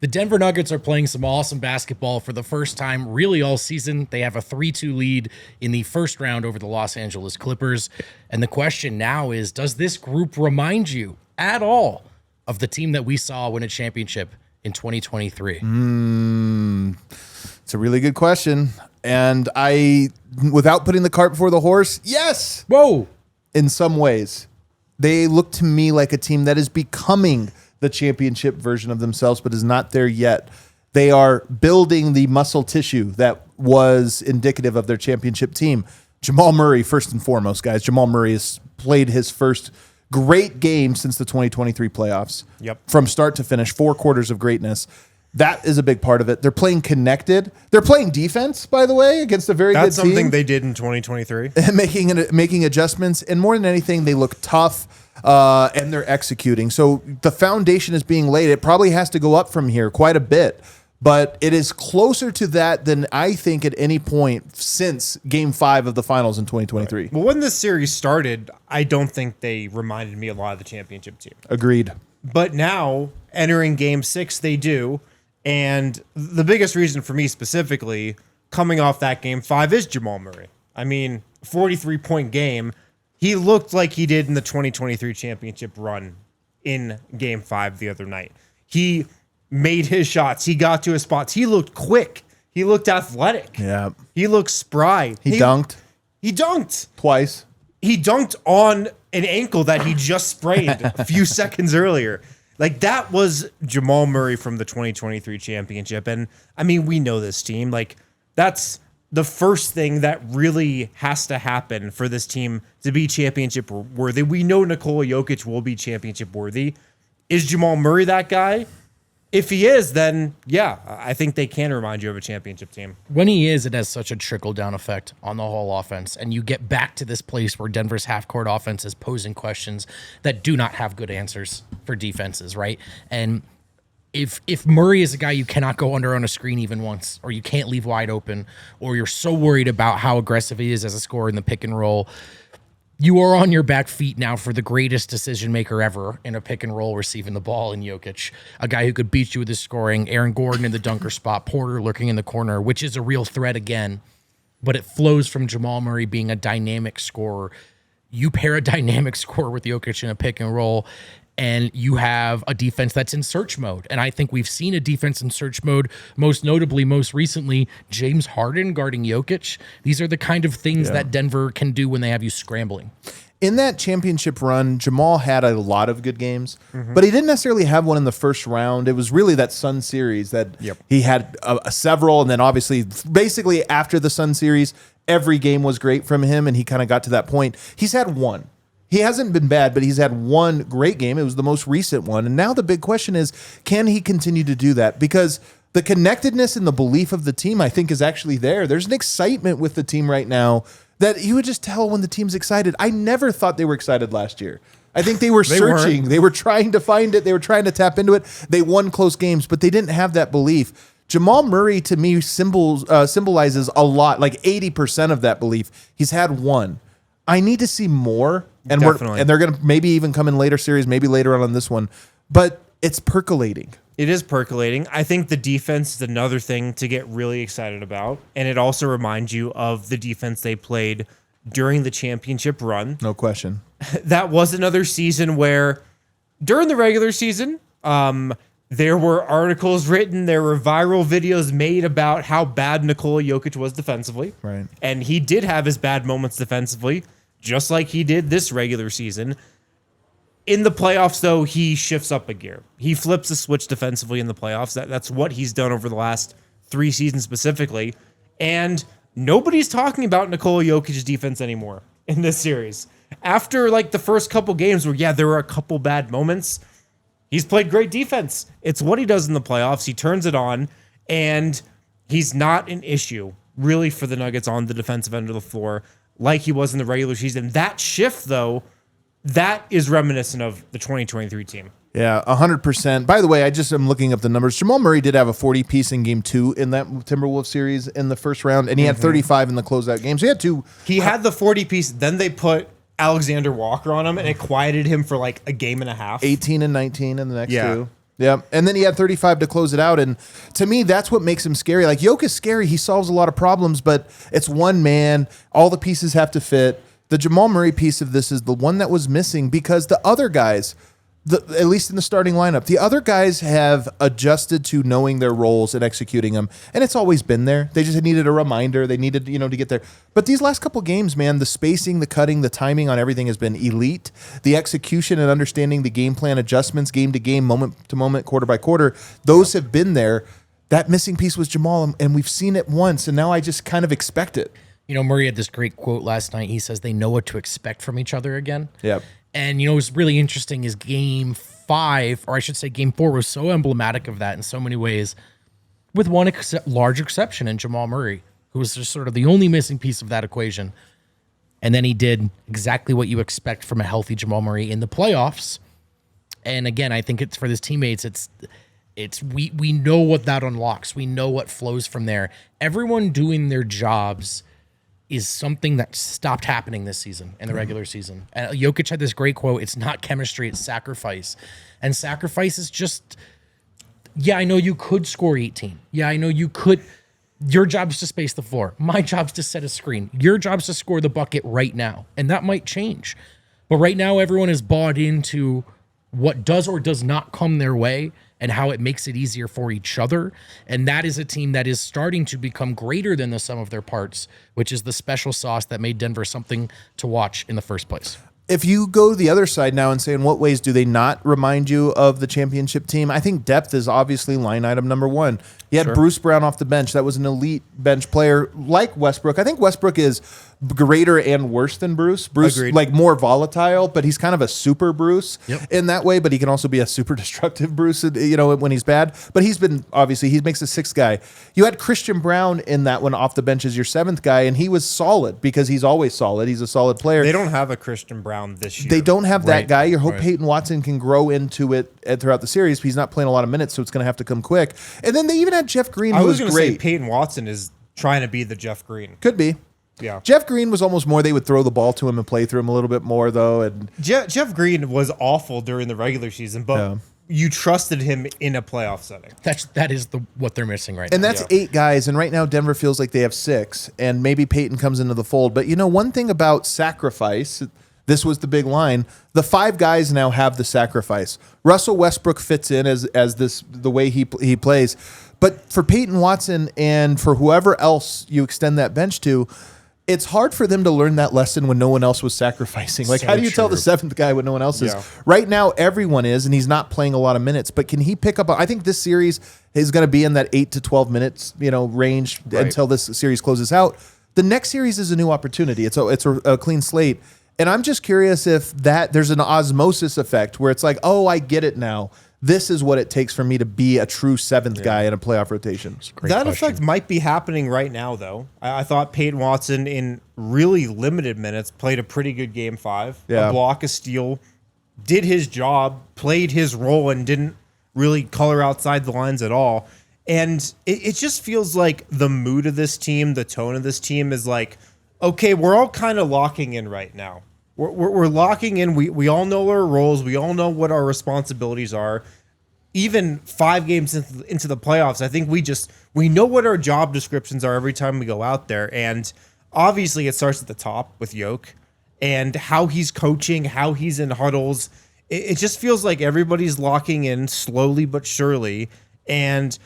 The Denver Nuggets are playing some awesome basketball for the first time really all season. They have a 3-2 lead in the first round over the Los Angeles Clippers. And the question now is, does this group remind you at all of the team that we saw win a championship in 2023? It's a really good question. And without putting the cart before the horse, yes. Whoa. In some ways, they look to me like a team that is becoming the championship version of themselves, but is not there yet. They are building the muscle tissue that was indicative of their championship team. Jamal Murray, first and foremost, guys. Jamal Murray has played his first great game since the 2023 playoffs. Yep. From start to finish, 4 quarters of greatness. That is a big part of it. They're playing connected. They're playing defense, by the way, against a very good team. That's something they did in 2023. making adjustments, and more than anything, they look tough, and they're executing. So the foundation is being laid. It probably has to go up from here quite a bit, but it is closer to that than I think at any point since Game 5 of the Finals in 2023. Right. Well, when this series started, I don't think they reminded me a lot of the championship team. Agreed. But now, entering Game 6, they do. And the biggest reason for me specifically, coming off that Game 5, is Jamal Murray. I mean, 43-point game. He looked like he did in the 2023 championship run in Game 5 the other night. He made his shots. He got to his spots. He looked quick. He looked athletic. Yeah. He looked spry. He dunked. He dunked. Twice. He dunked on an ankle that he just sprayed a few seconds earlier. Like, that was Jamal Murray from the 2023 championship. And, I mean, we know this team. Like, that's the first thing that really has to happen for this team to be championship worthy. We know Nikola Jokic will be championship worthy. Is Jamal Murray that guy? If he is, then, yeah, I think they can remind you of a championship team. When he is, it has such a trickle-down effect on the whole offense, and you get back to this place where Denver's half-court offense is posing questions that do not have good answers for defenses, right? And if Murray is a guy you cannot go under on a screen even once, or you can't leave wide open, or you're so worried about how aggressive he is as a scorer in the pick and roll, you are on your back feet now for the greatest decision maker ever in a pick and roll receiving the ball in Jokic, a guy who could beat you with his scoring, Aaron Gordon in the dunker spot, Porter lurking in the corner, which is a real threat again, but it flows from Jamal Murray being a dynamic scorer. You pair a dynamic scorer with Jokic in a pick and roll, and you have a defense that's in search mode. And I think we've seen a defense in search mode, most notably, most recently, James Harden guarding Jokic. These are the kind of things that Denver can do when they have you scrambling. In that championship run, Jamal had a lot of good games, but he didn't necessarily have one in the first round. It was really that Sun series that he had several, and then obviously, basically after the Sun series, every game was great from him, and he kind of got to that point. He's had one. He hasn't been bad, but he's had one great game. It was the most recent one. And now the big question is, can he continue to do that? Because the connectedness and the belief of the team, I think, is actually there. There's an excitement with the team right now that you would just tell when the team's excited. I never thought they were excited last year. I think they were searching. They were trying to find it. They were trying to tap into it. They won close games, but they didn't have that belief. Jamal Murray, to me, symbolizes a lot, like 80% of that belief. He's had one. I need to see more, and they're going to maybe even come in later series, maybe later on this one, but it's percolating. It is percolating. I think the defense is another thing to get really excited about, and it also reminds you of the defense they played during the championship run. No question. That was another season where, during the regular season, there were articles written, there were viral videos made about how bad Nikola Jokic was defensively. Right. And he did have his bad moments defensively, just like he did this regular season. In the playoffs, though, he shifts up a gear. He flips the switch defensively in the playoffs. That's what he's done over the last 3 seasons specifically. And nobody's talking about Nikola Jokic's defense anymore in this series. After like the first couple games where, there were a couple bad moments, he's played great defense. It's what he does in the playoffs. He turns it on, and he's not an issue, really, for the Nuggets on the defensive end of the floor like he was in the regular season. That shift, though, that is reminiscent of the 2023 team. Yeah, 100%. By the way, I just am looking up the numbers. Jamal Murray did have a 40-piece in Game 2 in that Timberwolves series in the first round, and he had 35 in the closeout game. So he had two. He had the 40-piece, then they put Alexander Walker on him, and it quieted him for like a game and a half. 18 and 19 in the next two. Yeah, and then he had 35 to close it out, and to me, that's what makes him scary. Like Jokic is scary; he solves a lot of problems, but it's one man. All the pieces have to fit. The Jamal Murray piece of this is the one that was missing because the other guys, at least in the starting lineup, the other guys have adjusted to knowing their roles and executing them, and it's always been there. They just needed a reminder. They needed, to get there. But these last couple games, man, the spacing, the cutting, the timing on everything has been elite. The execution and understanding the game plan adjustments, game to game, moment to moment, quarter by quarter, those have been there. That missing piece was Jamal, and we've seen it once, and now I just kind of expect it. Murray had this great quote last night. He says they know what to expect from each other again. Yep. And, what's really interesting is game 5, or I should say game 4, was so emblematic of that in so many ways, with one large exception in Jamal Murray, who was just sort of the only missing piece of that equation. And then he did exactly what you expect from a healthy Jamal Murray in the playoffs. And again, I think it's for his teammates, we know what that unlocks. We know what flows from there. Everyone doing their jobs is something that stopped happening this season in the regular season. And Jokic had this great quote, it's not chemistry, it's sacrifice. And sacrifice is just, I know you could score 18. Yeah, I know you could. Your job is to space the floor. My job's to set a screen. Your job's to score the bucket right now. And that might change. But right now, everyone is bought into what does or does not come their way and how it makes it easier for each other. And that is a team that is starting to become greater than the sum of their parts, which is the special sauce that made Denver something to watch in the first place. If you go the other side now and say, in what ways do they not remind you of the championship team? I think depth is obviously line item number one. You had Bruce Brown off the bench. That was an elite bench player like Westbrook. I think Westbrook is greater and worse than Bruce. Bruce, Agreed. like more volatile, but he's kind of a super Bruce in that way, but he can also be a super destructive Bruce, when he's bad. But he's been, obviously, he makes the 6th guy. You had Christian Brown in that one off the bench as your 7th guy, and he was solid because he's always solid. He's a solid player. They don't have a Christian Brown this year. They don't have that guy. You hope Peyton Watson can grow into it throughout the series. He's not playing a lot of minutes, so it's going to have to come quick. And then they even had Jeff Green, who was going to great. say Peyton Watson is trying to be the Jeff Green. Could be. Yeah. Jeff Green was almost more they would throw the ball to him and play through him a little bit more, though. And Jeff Green was awful during the regular season, but you trusted him in a playoff setting. That is what they're missing right and now. that's 8 guys, and right now Denver feels like they have 6, and maybe Peyton comes into the fold. But one thing about sacrifice, this was the big line. The 5 guys now have the sacrifice. Russell Westbrook fits in as the way he plays. But for Peyton Watson and for whoever else you extend that bench to, it's hard for them to learn that lesson when no one else was sacrificing. Like, how do you tell the 7th guy when no one else is? Right now, everyone is, and he's not playing a lot of minutes. But can he pick up? I think this series is going to be in that 8 to 12 minutes, range until this series closes out. The next series is a new opportunity. It's a clean slate. And I'm just curious if there's an osmosis effect where it's like, oh, I get it now. This is what it takes for me to be a true 7th guy in a playoff rotation. That effect might be happening right now, though. I thought Peyton Watson, in really limited minutes, played a pretty good game 5. Yeah. A block, a steal, did his job, played his role, and didn't really color outside the lines at all. And it just feels like the mood of this team, the tone of this team is like, okay, we're all kind of locking in right now. We're locking in. We all know our roles. We all know what our responsibilities are. Even 5 games into the playoffs, I think we know what our job descriptions are every time we go out there. And obviously it starts at the top with Jokic and how he's coaching, how he's in huddles. It just feels like everybody's locking in slowly but surely. And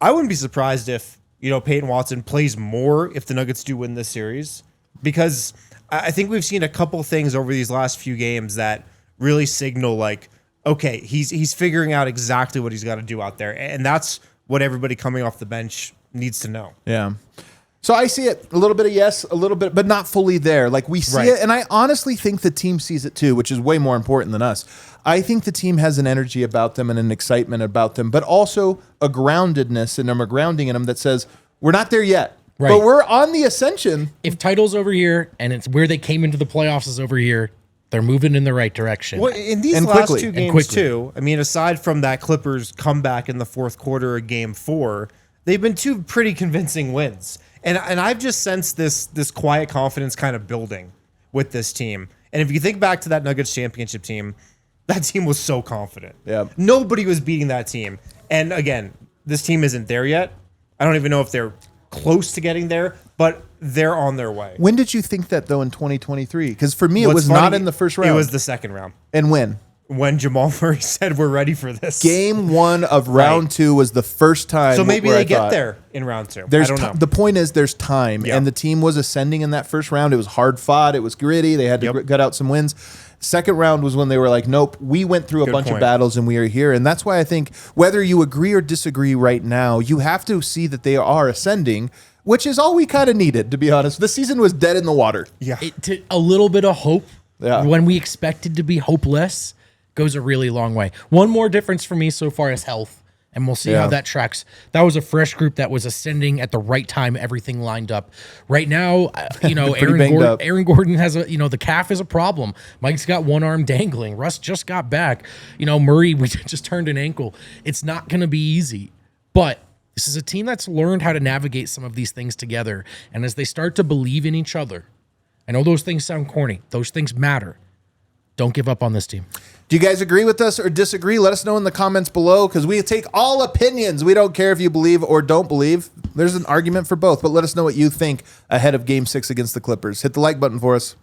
I wouldn't be surprised if, Peyton Watson plays more if the Nuggets do win this series, because I think we've seen a couple things over these last few games that really signal like, okay, he's figuring out exactly what he's got to do out there. And that's what everybody coming off the bench needs to know. Yeah. So I see it a little bit of yes, a little bit, but not fully there. Like we see it. And I honestly think the team sees it too, which is way more important than us. I think the team has an energy about them and an excitement about them, but also a groundedness and a grounding in them that says, we're not there yet. Right. But we're on the ascension. If title's over here and it's where they came into the playoffs is over here, they're moving in the right direction. Well, in these last 2 games too, I mean, aside from that Clippers comeback in the 4th quarter of game 4, they've been 2 pretty convincing wins. And I've just sensed this quiet confidence kind of building with this team. And if you think back to that Nuggets championship team, That team was so confident. Yeah. Nobody was beating that team. And again, this team isn't there yet. I don't even know if they're close to getting there, but they're on their way. When did you think that, though, in 2023? Because for me, it What's was funny, not in the first round. It was the second round. And when Jamal Murray said, we're ready for this. Game 1 of round 2 was the first time. So maybe where they I get thought, there in round 2. There's I don't know. The point is there's time, Yep. and the team was ascending in that first round. It was hard fought. It was gritty. They had to gut out some wins. Second round was when they were like, nope, we went through a bunch of battles and we are here. And that's why I think whether you agree or disagree right now, you have to see that they are ascending, which is all we kind of needed, to be honest. The season was dead in the water. Yeah. A little bit of hope Yeah. when we expected to be hopeless goes a really long way. One more difference for me so far is health. And we'll see how that tracks. That was a fresh group that was ascending at the right time. Everything lined up. Right now, Aaron Gordon has the calf is a problem. Mike's got one arm dangling. Russ just got back. Murray, we just turned an ankle. It's not going to be easy. But this is a team that's learned how to navigate some of these things together. And as they start to believe in each other, I know those things sound corny. Those things matter. Don't give up on this team. Do you guys agree with us or disagree? Let us know in the comments below, because we take all opinions. We don't care if you believe or don't believe. There's an argument for both, but let us know what you think ahead of Game 6 against the Clippers. Hit the like button for us.